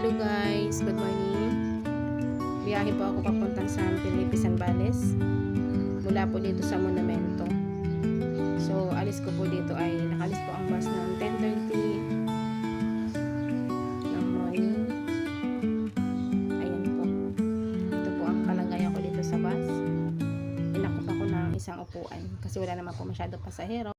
Hello guys, good morning. Biyahe po ako papuntang San Felipe, Zambales. Mula po dito sa Monumento. So, alis ko po dito ay nakalis po ang bus ng 10:30 ng morning. Ayan po. Ito po ang kalagayan ko dito sa bus. Inakop ako ng isang upuan kasi wala naman po masyado pasahero.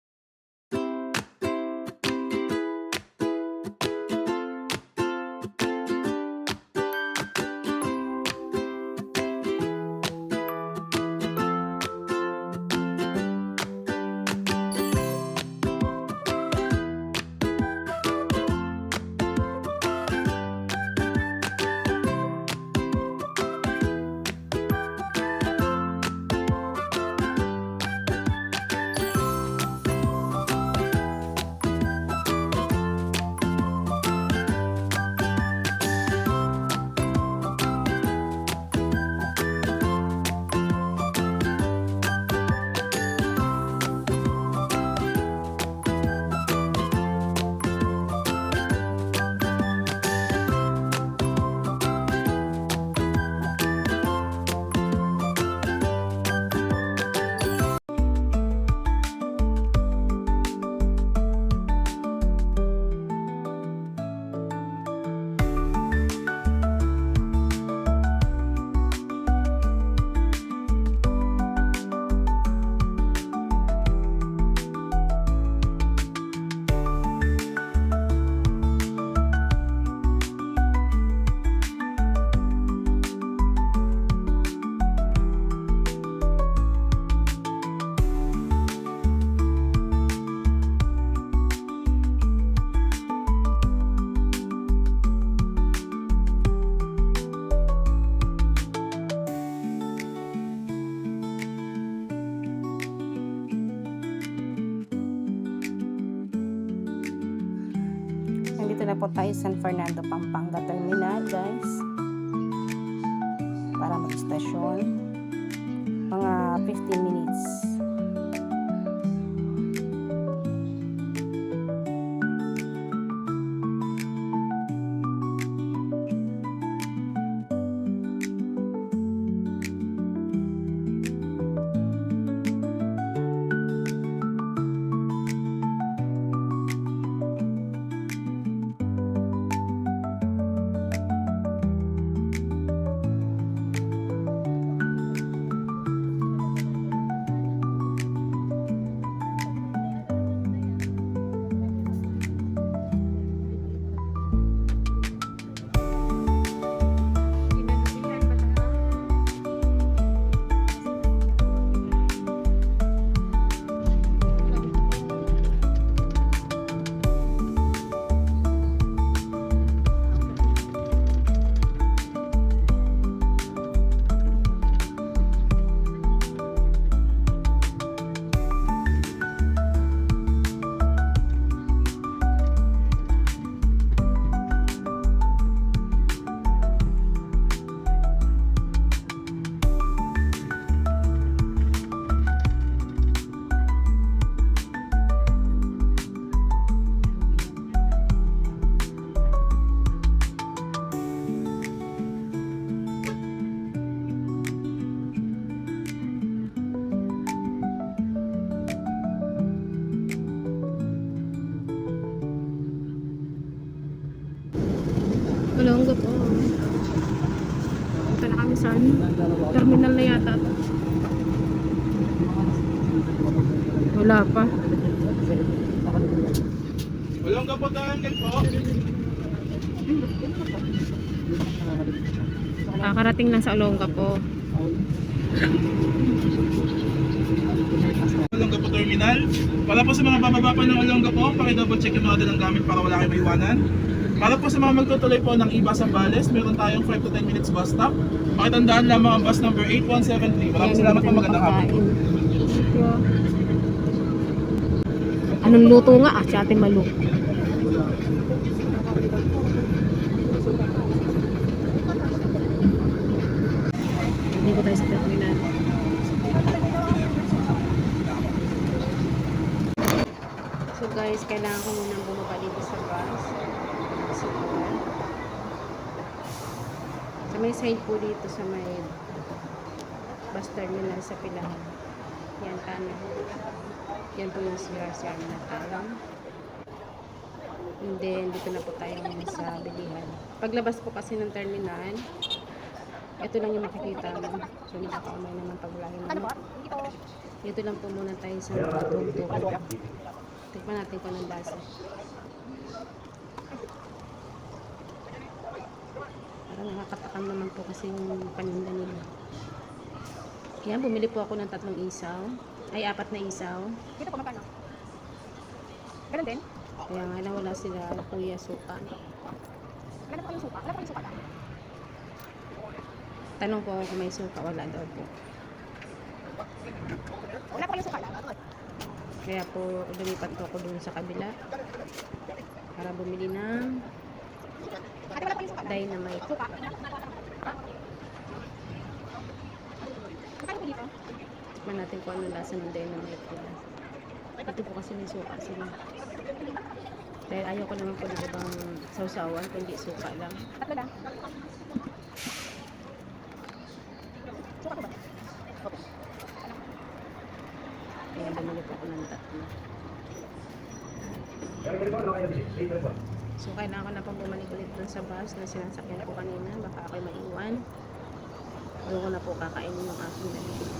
Nandito na po tayo sa San Fernando, Pampanga Terminal, guys. Para mag-stasyon. Mga 15 minutes. Olonga po. Punta na kami sa terminal na yata. Wala pa. Olonga po tayo po. Kakarating lang sa Olonga po. Olonga po terminal. Para po sa mga bababa pa ng Olonga po, paki-double check yung mga dalang gamit para wala kayong maiwanan. Para po sa mga magtutuloy po ng Iba Zambales, meron tayong 5 to 10 minutes bus stop. Pakitandaan lamang ang bus number 8173. Maraming salamat po, magandang hapon po. Anong luto nga? Si Ate Malu. Hindi ko tayo sa terminal. So guys, kailangan ko munang bumaba dito sa bus. So, may sign po dito sa may bus terminal sa Pilahan. Yan, tanong. Yan po yung CR na talang. And then, dito na po tayo sa bilihan. Paglabas po kasi ng terminal, ito lang yung makikita mo. So, nakakaumay naman paglahin mo. Dito lang po muna tayo sa tugtog. Tikman natin kung anong lasa. Parang nakakatakam naman po kasi yung paninda nila. Yan, bumili po ako ng 3 isaw. Ay, 4 na isaw. Dito po magkano? Ganun din? Kaya nga lang wala sila kuya suka. Ganun po kayong suka? Wala po kayong suka lang? Tanong po ako kung may suka, wala daw po. Wala po kayong suka lang? Kaya po lumipat po ako dun sa kabila para bumili ng Ate, wala po kayong suka lang? dynamite. Suka? Magkano po dito? Tikman natin kung ano lasa ng dynamite nila. Ito po kasi may suka sila. Dahil ayaw ko naman po ng ibang sausawan, kundi suka lang. 3 lang? Suka po ba? Kaya bumili po ako ng 3. So, kailangan ko na pang bumalik ulit dun sa bus na sinasakyan ko kanina. Baka ako'y maiwan. Doon ko na po kakainin yung aking nalibig.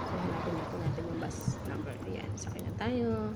So, hanapin na po natin yung bus number. Ayan, sakay na tayo.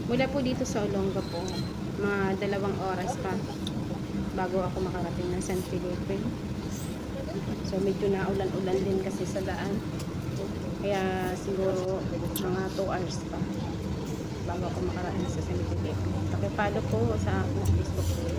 Mula po dito sa Olongapo, mga 2 oras pa bago ako makarating ng San Felipe. So medyo naulan-ulan din kasi sa daan. Kaya siguro mga 2 hours pa bago ako makarating sa San Felipe. Pakipollow po sa Facebook.